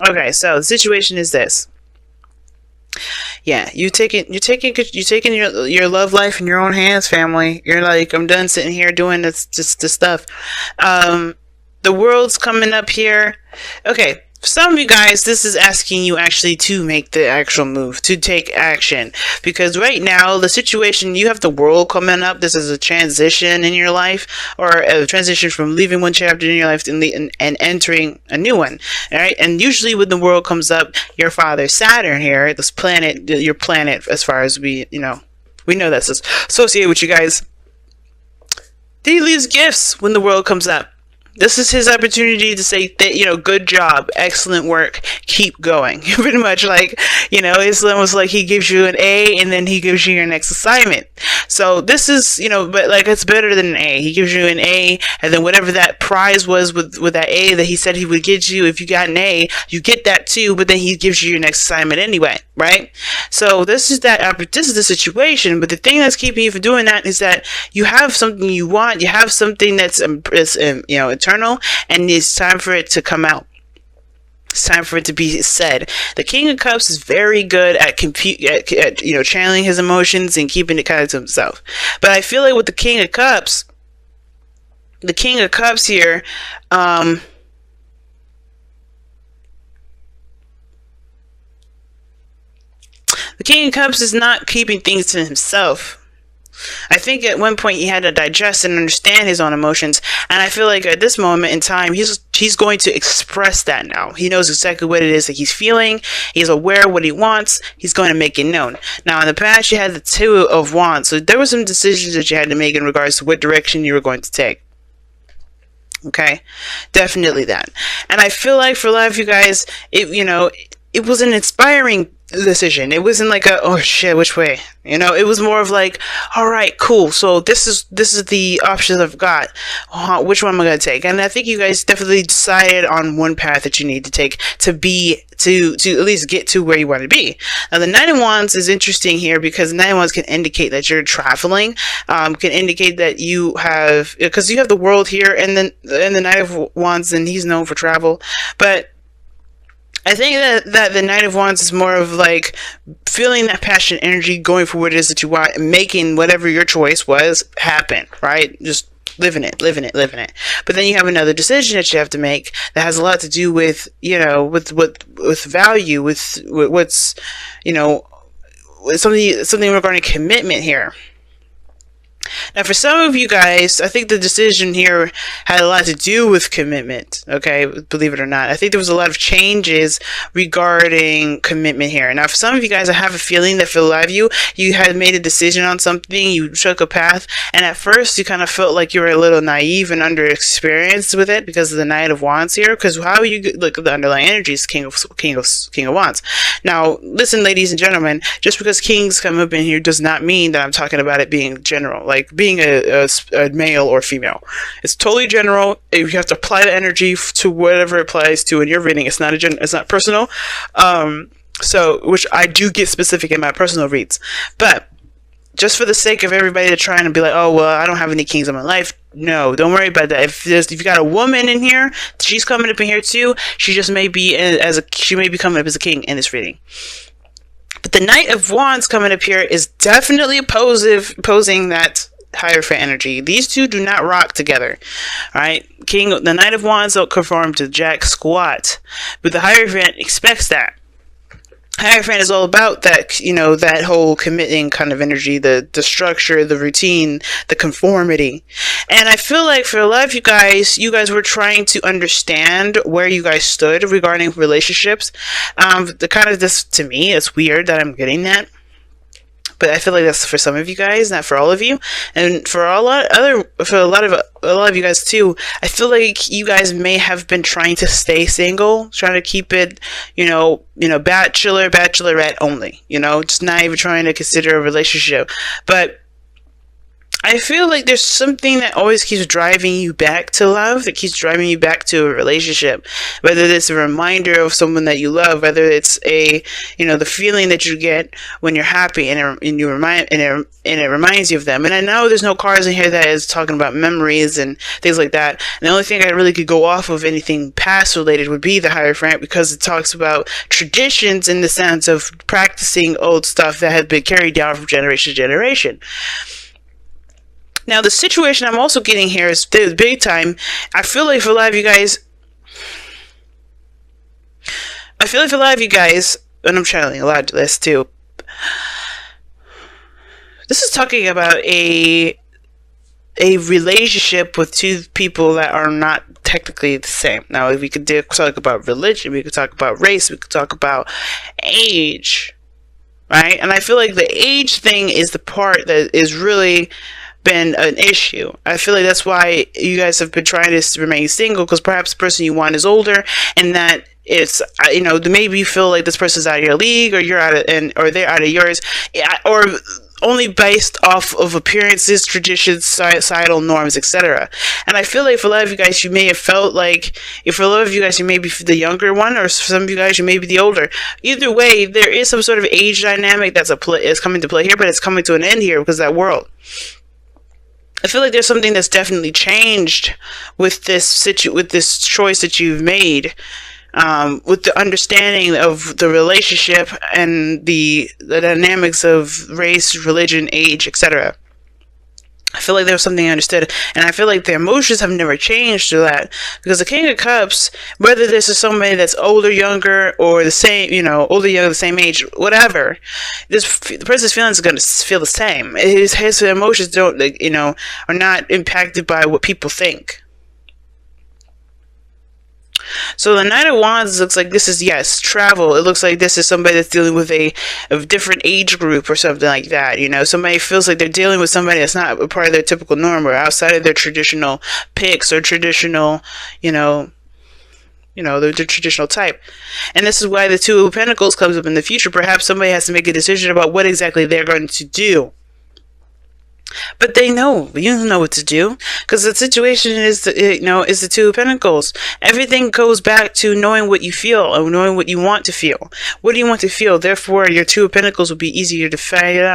Okay, so the situation is this. Yeah, you taking your love life in your own hands, family. You're like, I'm done sitting here doing this stuff. Um, the world's coming up here. Okay, for some of you guys, this is asking you actually to make the actual move, to take action. Because right now, the situation, you have the world coming up. This is a transition in your life, or a transition from leaving one chapter in your life and entering a new one. All right, and usually when the world comes up, your father Saturn here, this planet, your planet, as far as we know that's associated with you guys. He leaves gifts when the world comes up. This is his opportunity to say that, good job, excellent work, keep going. Pretty much like, it's almost like he gives you an A and then he gives you your next assignment. So this is, but like it's better than an A. He gives you an A, and then whatever that prize was with that A that he said he would get you, if you got an A, you get that too, but then he gives you your next assignment anyway, right? So this is the situation, but the thing that's keeping you from doing that is that you have something you want, you have something that's, eternal, and it's time for it to come out. It's time for it to be said. The King of Cups is very good at channeling his emotions and keeping it kind of to himself. But I feel like with the King of Cups here, the King of Cups is not keeping things to himself. I think at one point he had to digest and understand his own emotions, and I feel like at this moment in time he's going to express that now. He knows exactly what it is that he's feeling. He's aware of what he wants. He's going to make it known. Now in the past you had the Two of Wands, so there were some decisions that you had to make in regards to what direction you were going to take. Okay, definitely that. And I feel like for a lot of you guys, it was an inspiring decision. It wasn't like oh shit, which way? It was more of like, all right, cool. So this is the options I've got. Which one am I going to take? And I think you guys definitely decided on one path that you need to take to at least get to where you want to be. Now the Knight of Wands is interesting here because the Knight of Wands can indicate that you're traveling, can indicate that you have, because you have the world here and then the Knight of Wands, and he's known for travel, but I think that the Knight of Wands is more of like feeling that passion energy, going for what it is that you want, and making whatever your choice was happen, right? Just living it. But then you have another decision that you have to make that has a lot to do with, with value, with what's, something regarding commitment here. Now, for some of you guys, I think the decision here had a lot to do with commitment, okay? Believe it or not. I think there was a lot of changes regarding commitment here. Now, for some of you guys, I have a feeling that for a lot of you, you had made a decision on something, you took a path, and at first you kind of felt like you were a little naive and underexperienced with it because of the Knight of Wands here, because how you look at the underlying energies, King of Wands. Now, listen, ladies and gentlemen, just because kings come up in here does not mean that I'm talking about it being general. Like being a male or female, it's totally general. You have to apply the energy to whatever it applies to in your reading. It's not it's not personal. So which I do get specific in my personal reads, but just for the sake of everybody to try and be like, oh well, I don't have any kings in my life. No, don't worry about that. If you got a woman in here, she's coming up in here too. She just may be she may be coming up as a king in this reading. But the Knight of Wands coming up here is definitely opposing that Hierophant energy. These two do not rock together. Alright? The Knight of Wands don't conform to Jack squat. But the Hierophant expects that. Hierophant is all about that, that whole committing kind of energy, the structure, the routine, the conformity. And I feel like for a lot of you guys were trying to understand where you guys stood regarding relationships. The kind of this, to me, it's weird that I'm getting that. But I feel like that's for some of you guys, not for all of you, and for a lot of you guys too. I feel like you guys may have been trying to stay single, trying to keep it, bachelor, bachelorette only. Just not even trying to consider a relationship. But I feel like there's something that always keeps driving you back to love, that keeps driving you back to a relationship. Whether it's a reminder of someone that you love, whether it's the feeling that you get when you're happy and it reminds you of them. And I know there's no cards in here that is talking about memories and things like that. And the only thing I really could go off of anything past related would be the Hierophant, because it talks about traditions in the sense of practicing old stuff that has been carried down from generation to generation. Now, the situation I'm also getting here is big time. I feel like for a lot of you guys, and I'm channeling a lot of this too, this is talking about a relationship with two people that are not technically the same. Now, we could talk about religion, we could talk about race, we could talk about age, right? And I feel like the age thing is the part that is really been an issue. I feel like that's why you guys have been trying to remain single, because perhaps the person you want is older, and that it's maybe you feel like this person's out of your league, or you're or they're out of yours, or only based off of appearances, traditions, societal norms, etc. And I feel like for a lot of you guys, you may have felt like, if for a lot of you guys, you may be the younger one, or for some of you guys, you may be the older. Either way, there is some sort of age dynamic that's is coming to play here, but it's coming to an end here because of that world. I feel like there's something that's definitely changed with this choice that you've made, with the understanding of the relationship and the dynamics of race, religion, age, etc. I feel like there was something I understood, and I feel like the emotions have never changed to that, because the King of Cups, whether this is somebody that's older, younger, or the same, older, younger, the same age, whatever, the person's feelings are going to feel the same. His emotions are not impacted by what people think. So the Knight of Wands looks like this is, yes, travel. It looks like this is somebody that's dealing with a different age group or something like that. Somebody feels like they're dealing with somebody that's not a part of their typical norm, or outside of their traditional picks or traditional, their traditional type. And this is why the Two of Pentacles comes up in the future. Perhaps somebody has to make a decision about what exactly they're going to do. But they know, you know what to do, because the situation is the Two of Pentacles. Everything goes back to knowing what you feel and knowing what you want to feel. What do you want to feel? Therefore, your Two of Pentacles will be easier to figure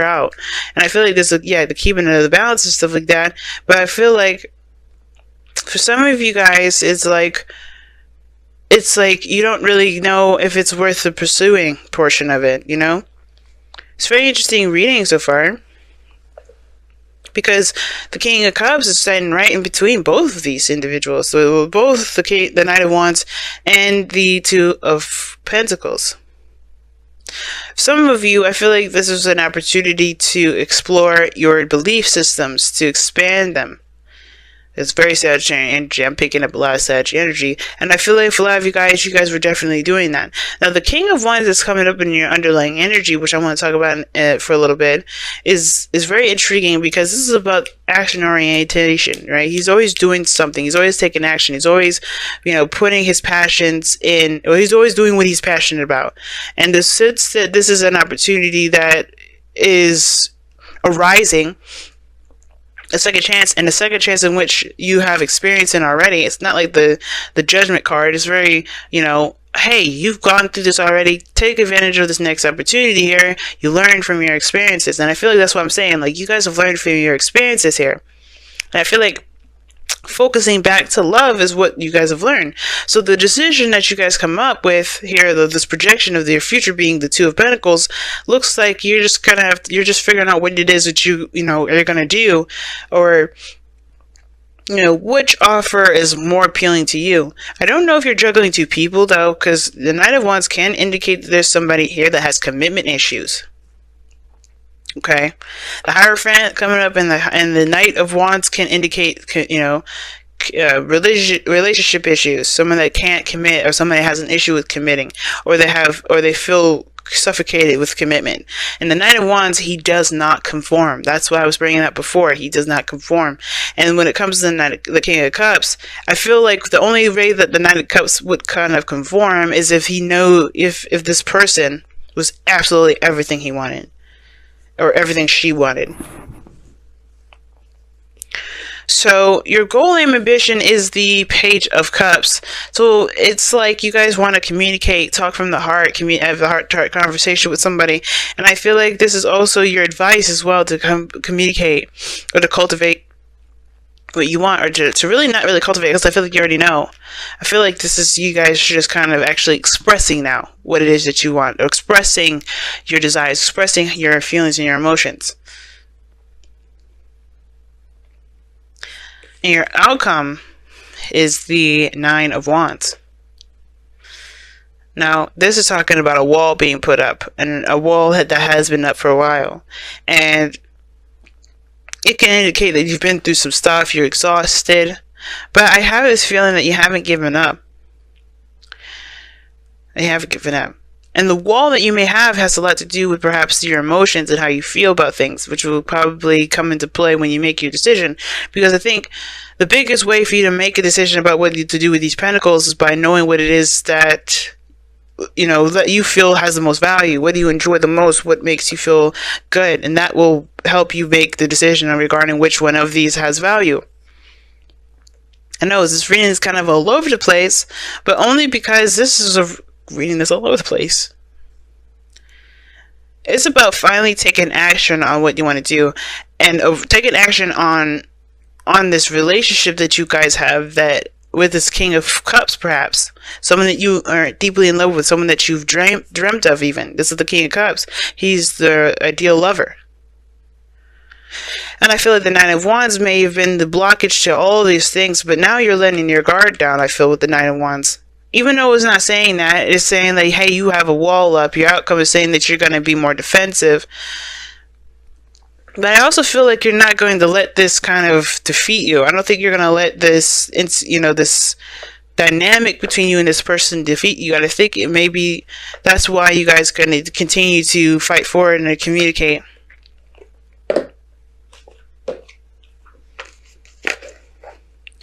out. And I feel like there's the keeping of the balance and stuff like that. But I feel like for some of you guys, it's like you don't really know if it's worth the pursuing portion of it. It's very interesting reading so far, because the King of Cups is standing right in between both of these individuals. So both the Knight of Wands and the Two of Pentacles. Some of you, I feel like this is an opportunity to explore your belief systems, to expand them. It's very Sagittarian energy. I'm picking up a lot of Sagittarian energy. And I feel like for a lot of you guys were definitely doing that. Now, the King of Wands is coming up in your underlying energy, which I want to talk about for a little bit, is very intriguing, because this is about action orientation, right? He's always doing something. He's always taking action. He's always, putting his passions in, or he's always doing what he's passionate about. And the sense that this is an opportunity that is arising, a second chance, and a second chance in which you have experience in already. It's not like the Judgment card. It's very, hey, you've gone through this already. Take advantage of this next opportunity here. You learn from your experiences. And I feel like that's what I'm saying. Like, you guys have learned from your experiences here. And I feel like focusing back to love is what you guys have learned. So the decision that you guys come up with here, this projection of your future being the Two of Pentacles, looks like you're just figuring out what it is that you're gonna do, or which offer is more appealing to you. I don't know if you're juggling two people though, because the Knight of Wands can indicate that there's somebody here that has commitment issues. Okay, the Hierophant coming up and the Knight of Wands can indicate, relationship issues. Someone that can't commit, or somebody that has an issue with committing, or they feel suffocated with commitment. And the Knight of Wands, he does not conform. That's why I was bringing that before. He does not conform. And when it comes to the King of Cups, I feel like the only way that the Knight of Cups would kind of conform is if if this person was absolutely everything he wanted, or everything she wanted. So your goal and ambition is the Page of Cups. So it's like you guys want to communicate, talk from the heart, have a heart-to-heart conversation with somebody. And I feel like this is also your advice as well, to communicate or to cultivate what you want, or to really not really cultivate, because I feel like you already know. I feel like this is you guys just kind of actually expressing now what it is that you want, or expressing your desires, expressing your feelings and your emotions. And your outcome is the Nine of Wands. Now, this is talking about a wall being put up, and a wall that has been up for a while. And it can indicate that you've been through some stuff, you're exhausted. But I have this feeling that you haven't given up. You haven't given up. And the wall that you may have has a lot to do with perhaps your emotions and how you feel about things, which will probably come into play when you make your decision. Because I think the biggest way for you to make a decision about what to do with these pentacles is by knowing what it is that, you know, that you feel has the most value. What do you enjoy the most? What makes you feel good? And that will help you make the decision regarding which one of these has value. I know this reading is kind of all over the place, but only because this is a reading that's all over the place. It's about finally taking action on what you want to do, and taking action on this relationship that you guys have, that with this King of Cups, perhaps someone that you are deeply in love with, someone that you've dreamt of. Even this is the King of Cups. He's the ideal lover. And I feel like the Nine of Wands may have been the blockage to all these things, but now you're letting your guard down, I feel, with the Nine of Wands. Even though it's not saying that, it's saying that, hey, you have a wall up. Your outcome is saying that you're going to be more defensive. But I also feel like you're not going to let this kind of defeat you. I don't think you're going to let this, this dynamic between you and this person defeat you. And I think it maybe that's why you guys are going to continue to fight forward and to communicate.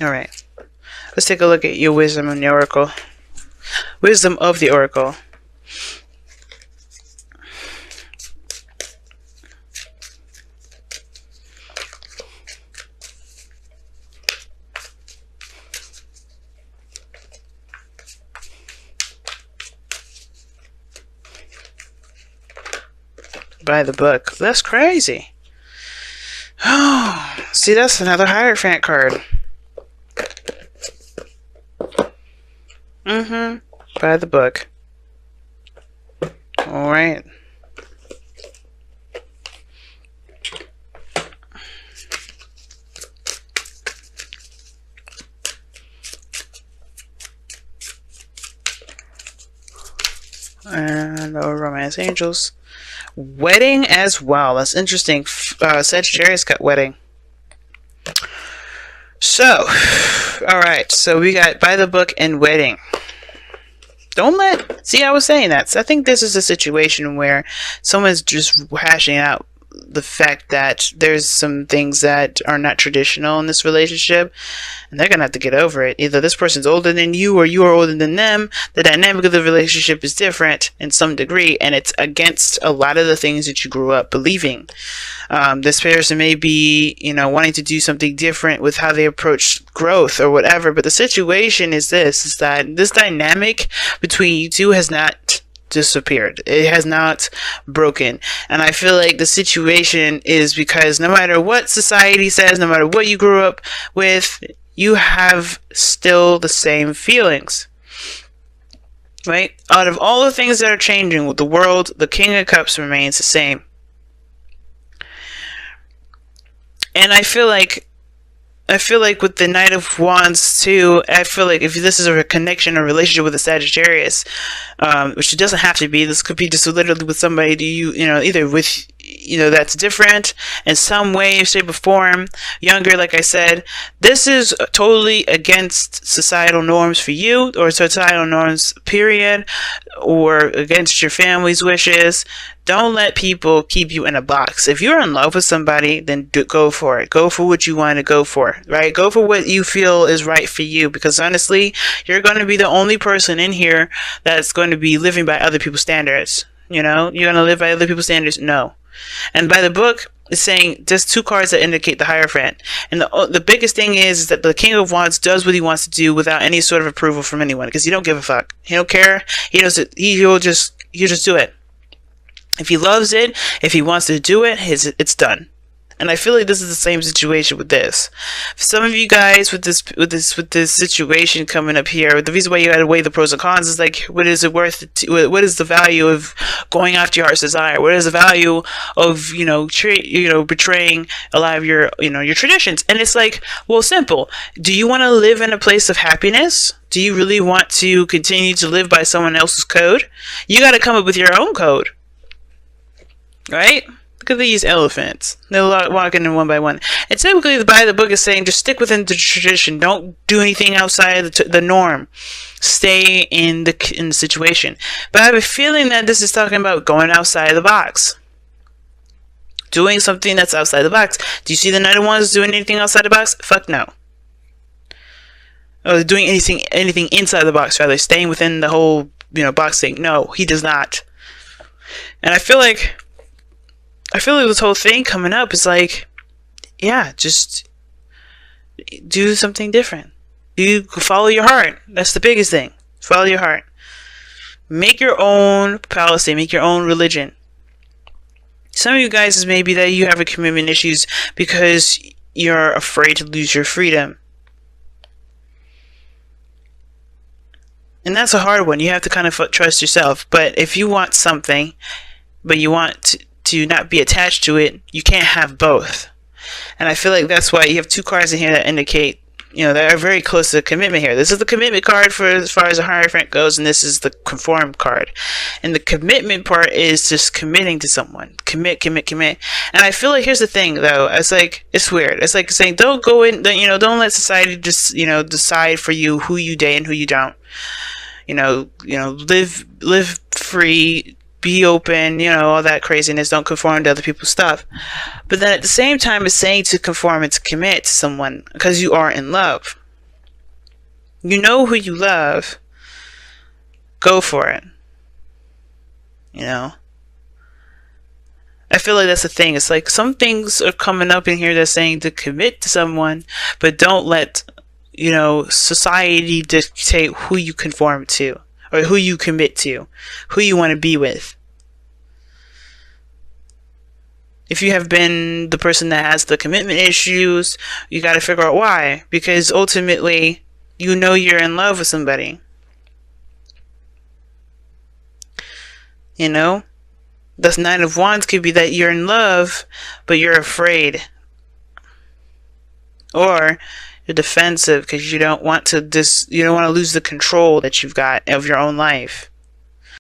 All right. Let's take a look at your wisdom and the oracle. Wisdom of the oracle. By the book. That's crazy. Oh, see, that's another Hierophant card. By the book. Alright. And the Romance Angels. Wedding as well. That's interesting. Sagittarius got wedding. So, alright. So we got by the book and wedding. See, I was saying that. So I think this is a situation where someone's just hashing out the fact that there's some things that are not traditional in this relationship, and they're gonna have to get over it. Either this person's older than you, or you are older than them. The dynamic of the relationship is different in some degree, and it's against a lot of the things that you grew up believing. This person may be, wanting to do something different with how they approach growth or whatever, but the situation is that this dynamic between you two has not disappeared. It has not broken. And I feel like the situation is because no matter what society says, no matter what you grew up with, you have still the same feelings. Right? Out of all the things that are changing with the world, the King of Cups remains the same. And I feel like with the Knight of Wands too, I feel like if this is a connection or relationship with a Sagittarius, which it doesn't have to be, this could be just literally with somebody either with, that's different in some way, shape, or form, younger, like I said. This is totally against societal norms for you, or societal norms, period, or against your family's wishes. Don't let people keep you in a box. If you're in love with somebody, then go for it. Go for what you want to go for, right? Go for what you feel is right for you, because honestly, you're going to be the only person in here that's going to be living by other people's standards. You're going to live by other people's standards? No. And by the book, it's saying there's two cards that indicate the Hierophant. And the biggest thing is that the King of Wands does what he wants to do without any sort of approval from anyone, because he don't give a fuck. He don't care. He'll just do it. If he loves it, if he wants to do it, it's done. And I feel like this is the same situation with this. For some of you guys with this situation coming up here, the reason why you gotta weigh the pros and cons is like, what is it worth? What is the value of going after your heart's desire? What is the value of betraying a lot of your your traditions? And it's like, well, simple. Do you want to live in a place of happiness? Do you really want to continue to live by someone else's code? You got to come up with your own code, right? Look at these elephants. They're walking in one by one. And typically, the book is saying just stick within the tradition. Don't do anything outside the norm. Stay in the situation. But I have a feeling that this is talking about going outside the box. Doing something that's outside the box. Do you see the Knight of Wands doing anything outside the box? Fuck no. Or doing anything inside the box, rather. Staying within the whole, box thing. No, he does not. And I feel like this whole thing coming up is like, yeah, just do something different. You follow your heart. That's the biggest thing. Follow your heart. Make your own policy. Make your own religion. Some of you guys is maybe that you have a commitment issues because you're afraid to lose your freedom. And that's a hard one. You have to kind of trust yourself. But if you want something, but you want to not be attached to it, you can't have both. And I feel like that's why you have two cards in here that indicate, that are very close to commitment here. This is the commitment card for as far as the Hierophant goes, and this is the conform card. And the commitment part is just committing to someone. Commit. And I feel like here's the thing though, it's weird. It's like saying don't go in, don't let society just, decide for you who you date and who you don't. Live free, be open, all that craziness. Don't conform to other people's stuff. But then at the same time, it's saying to conform and to commit to someone because you are in love. You know who you love. Go for it. I feel like that's the thing. It's like some things are coming up in here that's saying to commit to someone, but don't let, society dictate who you conform to. Or who you commit to. Who you want to be with. If you have been the person that has the commitment issues, you got to figure out why. Because ultimately, you're in love with somebody. The Knight of Wands could be that you're in love, but you're afraid. Or you're defensive because you don't want to lose the control that you've got of your own life.